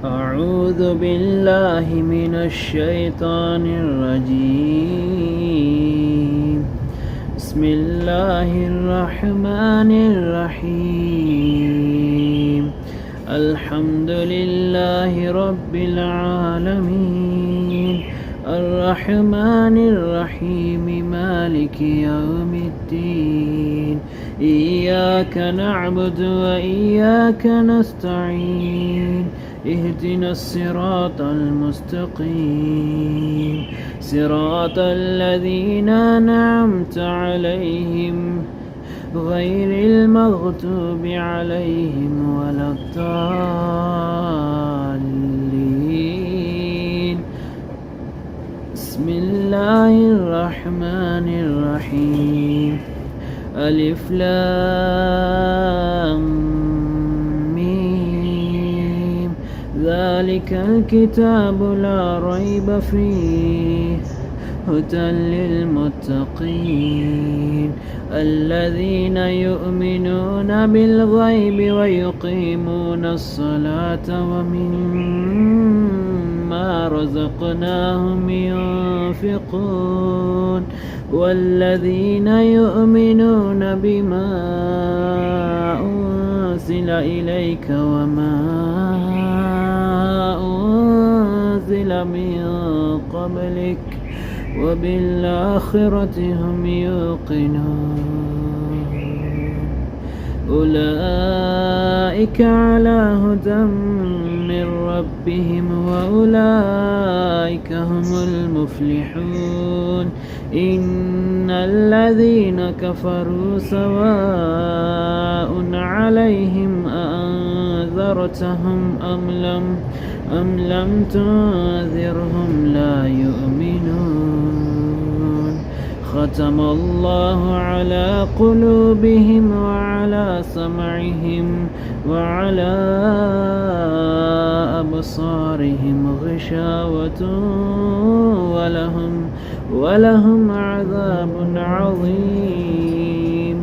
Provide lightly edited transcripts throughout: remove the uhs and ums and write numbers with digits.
أعوذ بالله من الشيطان الرجيم. بسم الله الرحمن الرحيم. الحمد لله رب العالمين، الرحمن الرحيم، مالك يوم الدين. إياك نعبد وإياك نستعين. اهدنا الصراط المستقيم، صراط الذين أنعمت عليهم غير المغضوب عليهم ولا الضالين. بسم الله الرحمن الرحيم. ألف لام ميم. ذلك الكتاب لا ريب فيه، هدى للمتقين الذين يؤمنون بالغيب ويقيمون الصلاة ومما رزقناهم ينفقون والذين يؤمنون بما أنزل إليك وما أنزل من قبلك وبالآخرة هم يوقنون. أولئك على هدى من ربهم وأولئك هم المفلحون. إن الذين كفروا سواء عليهم أأنذرتهم أم لم تنذرهم لا يؤمنون. ختم الله على قلوبهم وعلى سمعهم وعلى أبصارهم غشاوة ولهم عذاب عظيم.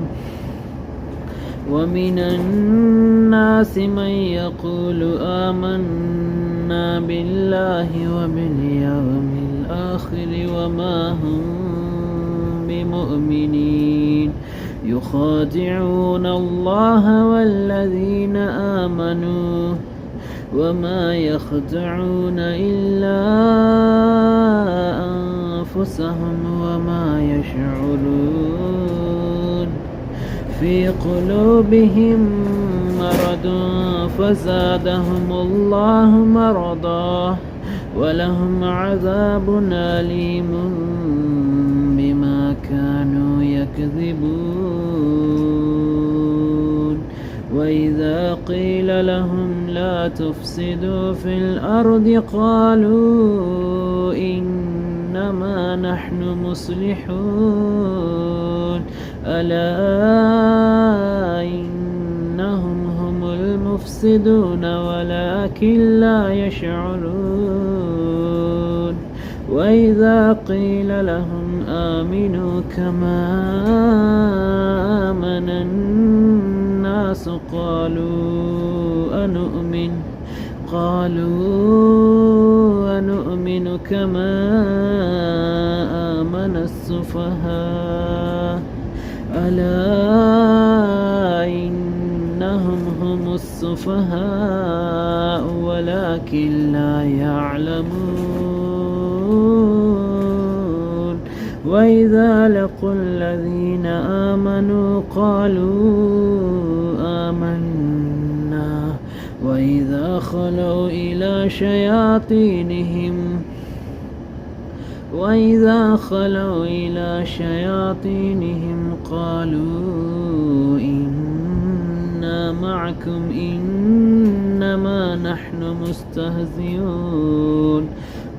ومن الناس من يقول آمنا بالله وباليوم الآخر وما هم بمؤمنين. يخادعون الله والذين آمنوا وما يخدعون إلا أنفسهم وما يشعرون. في قلوبهم مرض فزادهم الله مرضا ولهم عذاب أليم بما كانوا يكذبون. وإذا قيل لهم لا تفسدوا في الأرض قالوا إنما نحن مصلحون. ألا إنهم هم المفسدون ولكن لا يشعرون. وإذا قيل لهم آمنوا كما آمن الناس قالوا أنؤمن كما آمن السفهاء. ألا إنهم هم السفهاء ولكن لا يعلمون. وإذا لقوا الذين آمنوا قالوا آمنا وإذا خلوا إلى شياطينهم قالوا إنا معكم إنما نحن مستهزئون.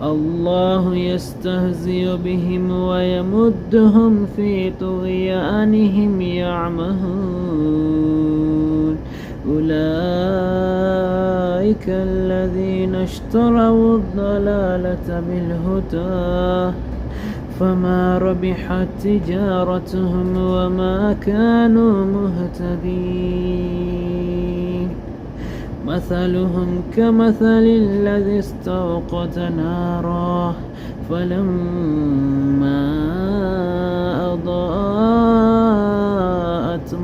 الله يستهزئ بهم ويمدهم في طغيانهم يعمهون. أولئك الذين اشتروا الضلالة بالهدى فما ربحت تجارتهم وما كانوا مهتدين. مثلهم كمثل الذي استوقد نارا فلما أضاءت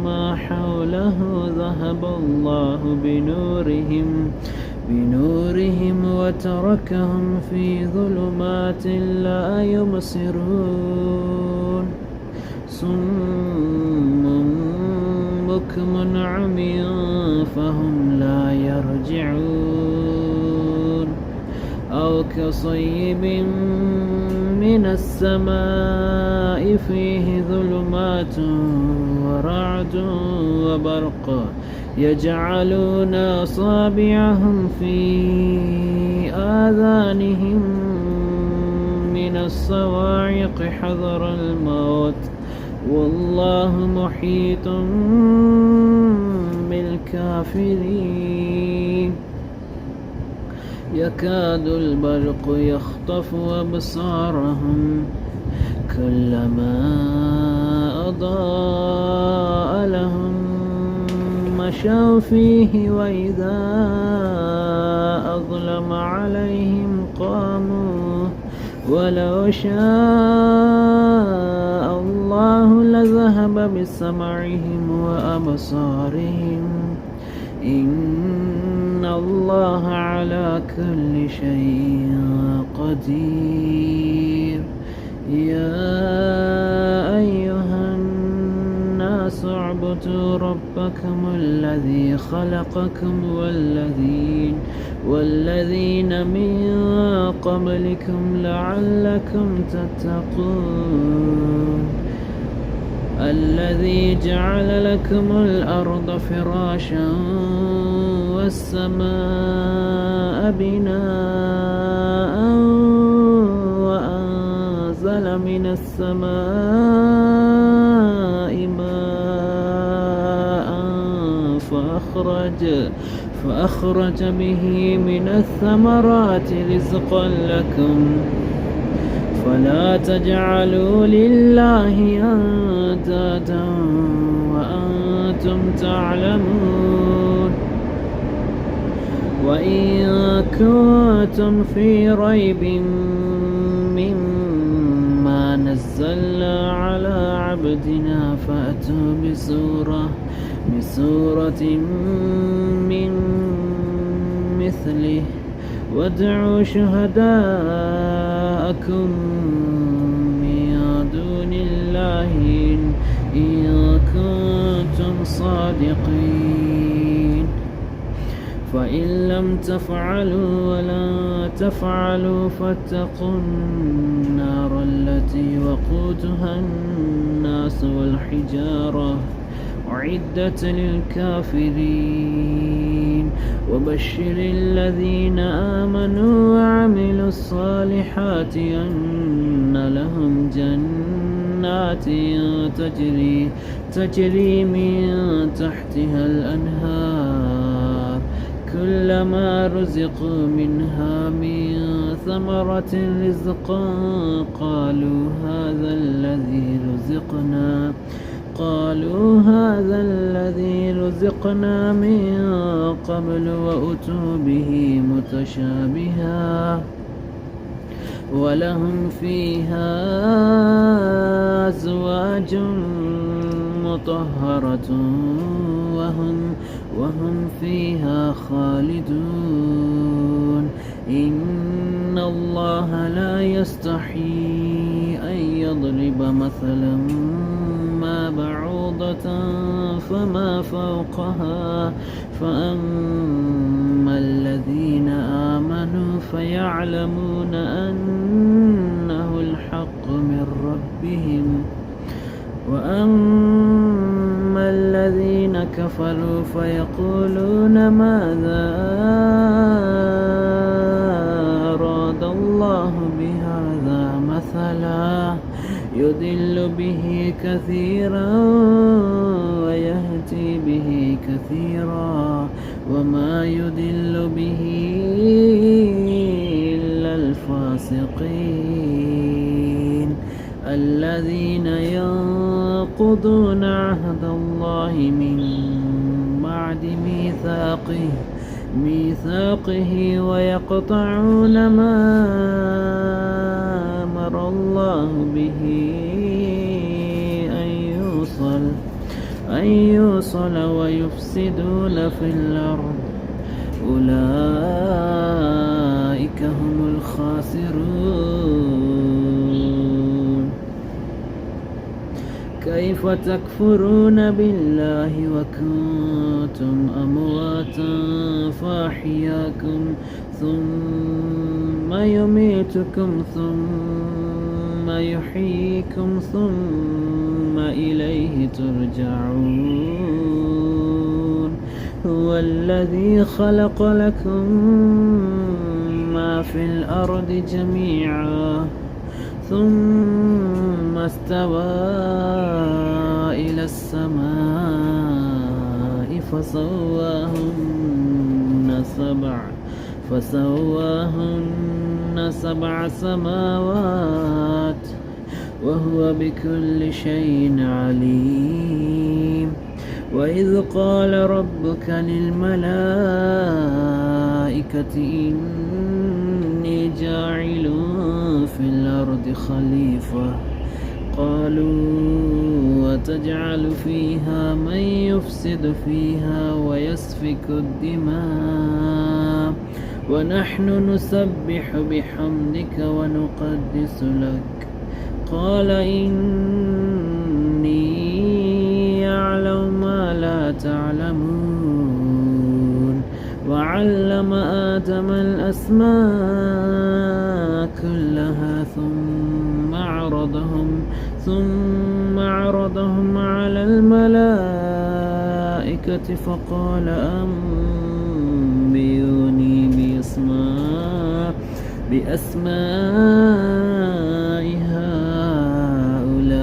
ما حوله ذهب الله بنورهم وتركهم في ظلمات لا يبصرون صم بكم عمي فهم لا يرجعون أو كصيب من السماء فيه ظلمات ورعد وبرق يجعلون أصابعهم في آذانهم من الصواعق حذر الموت والله محيط بالكافرين يكاد البرق يخطف أبصارهم كلما أضاء لهم مشوا فيه وإذا أظلم عليهم قاموا ولو شاء الله لذهب بسمعهم وأبصارهم إن الله على كل شيء قدير يا أيها الناس اعبدوا ربكم الذي خلقكم والذين من قبلكم لعلكم تتقون الذي جعل لكم الأرض فراشا والسماء بناء وأنزل من السماء ماء فأخرج به من الثمرات رزقا لكم فلا تجعلوا لله أندادا وأنتم تعلمون وإن كنتم في ريب مما نزلنا على عبدنا فأتوا بسورة من مثله وادعوا شهداءكم من دون الله إن كنتم صادقين فإن لم تفعلوا ولن تفعلوا فاتقوا النار التي وقودها الناس والحجارة أعدت للكافرين وبشر الذين آمنوا وعملوا الصالحات أن لهم جنات تجري من تحتها الأنهار كلما رزقوا منها من ثمرة رزقا قالوا هذا الذي رزقنا من قبل وأتوا به متشابها ولهم فيها أزواج مطهرة وهم فيها خالدون إن الله لا يستحيي أن يضرب مثلا ما بعوضة فما فوقها فأما الذين آمنوا فيعلمون أنه الحق من ربهم وأما الذين كفروا فيقولون ماذا أراد الله بهذا مثلا يضل به كثيرا ويهدي به كثيرا وما يضل به إلا الفاسقين الذين ينقضون عهد الله من بعد ميثاقه ميثاقه ويقطعون ما أمر الله به أن يوصل ويفسدون في الأرض أولئك هم الخاسرون. كيف تكفرون بالله وكنتم أمواتا فأحياكم ثم يميتكم ثم يحييكم ثم إليه ترجعون. هو الذي خلق لكم ما في الأرض جميعا ثم استوى إلى السماء فسواهن سبع سماوات وهو بكل شيء عليم. وإذ قال ربك للملائكة إني جاعل في الأرض خليفة قالوا وتجعل فيها من يفسد فيها ويسفك الدماء ونحن نسبح بحمدك ونقدس لك قال إني أعلم ما لا تعلمون. وعلم آدم الأسماء كلها ثم عرضهم على الملائكة فقال أنبئوني بأسماء هؤلاء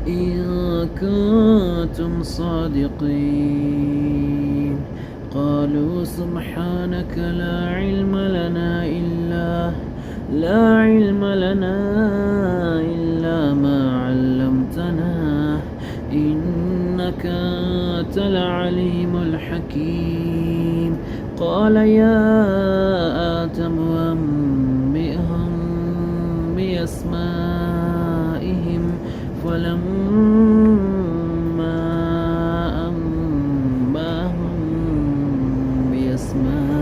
إن كنتم صادقين. قالوا سبحانك لا علم لنا إلا ما علمتنا إنك أنت العليم الحكيم. قال يا آدم أنبئهم بأسمائهم فلما أنباهم بأسمائهم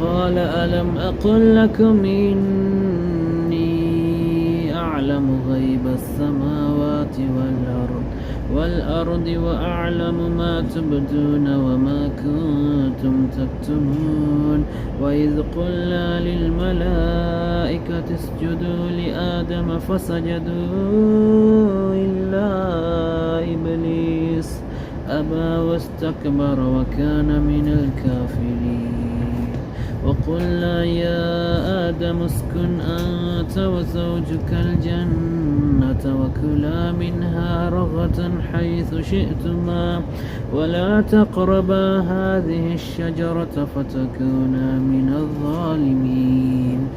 قال ألم أقل لكم إني أعلم غيب السماوات والأرض وأعلم ما تبدون وما كنتم تكتمون. وإذ قلنا للملائكة اسجدوا لآدم فسجدوا إلا إبليس أبى واستكبر وكان من الكافرين. وقلنا يا آدم اسكن أنت وزوجك الجنة وكلا منها رغدا حيث شئتما ولا تقربا هذه الشجرة فتكونا من الظالمين.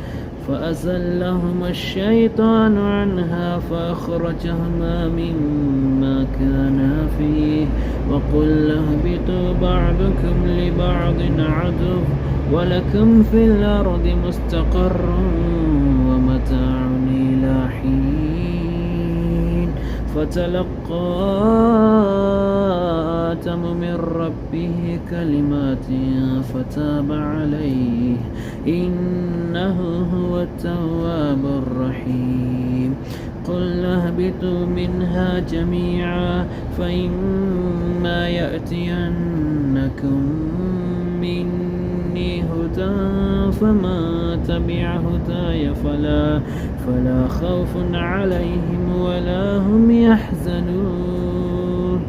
فأزلهما الشيطان عنها فأخرجهما مما كانا فيه وقلنا اهبطوا بعضكم لبعض عدو ولكم في الأرض مستقر ومتاع إلى حين. فتلقى آدم من ربه كلمات فتاب عليه إنه هو التواب الرحيم. قلنا اهبطوا منها جميعا فإما يأتينكم مني هدى فمن تبع هداي فلا خوف عليهم ولا هم يحزنون.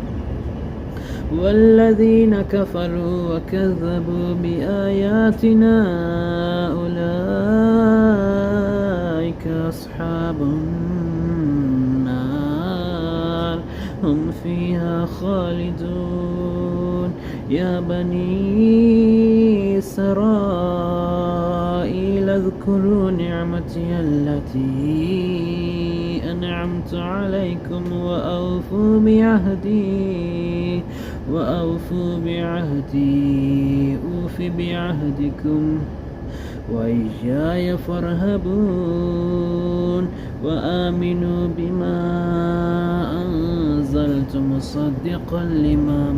والذين كفروا وكذبوا بآياتنا أولئك أصحاب النار هم فيها خالدون. يا بني إسرائيل اذكروا نعمتي التي أنعمت أنعمت عليكم وأوفوا بعهدي أوف بعهدكم وإياي فارهبون وآمنوا بما أنزلت مصدقا لما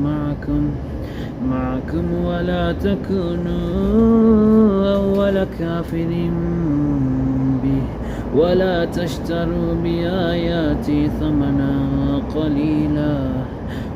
معكم ولا تكونوا أول كافر به ولا تشتروا بآياتي ثمنا قليلا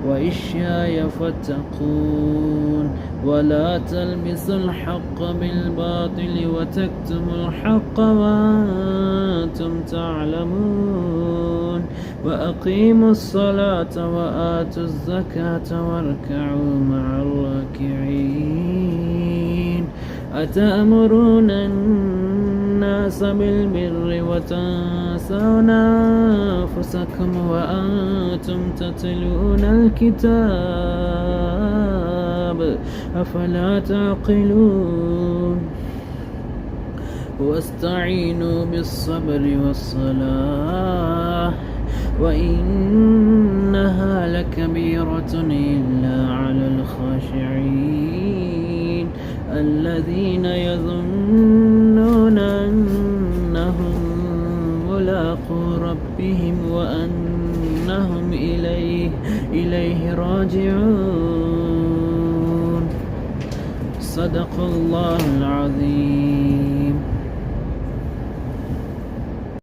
وإياي فاتقون ولا تلبسوا الحق بالباطل وتكتموا الحق وأنتم تعلمون وأقيموا الصلاة وآتوا الزكاة واركعوا مع الراكعين أتأمرون الناس بالبر وتنسون أنفسكم وأنتم تتلون الكتاب أفلا تعقلون واستعينوا بالصبر والصلاة وإنها لكبيرة إلا على الخاشعين الذين يظنون أنهم ملاقو ربهم وأنهم إليه راجعون صدق الله العظيم.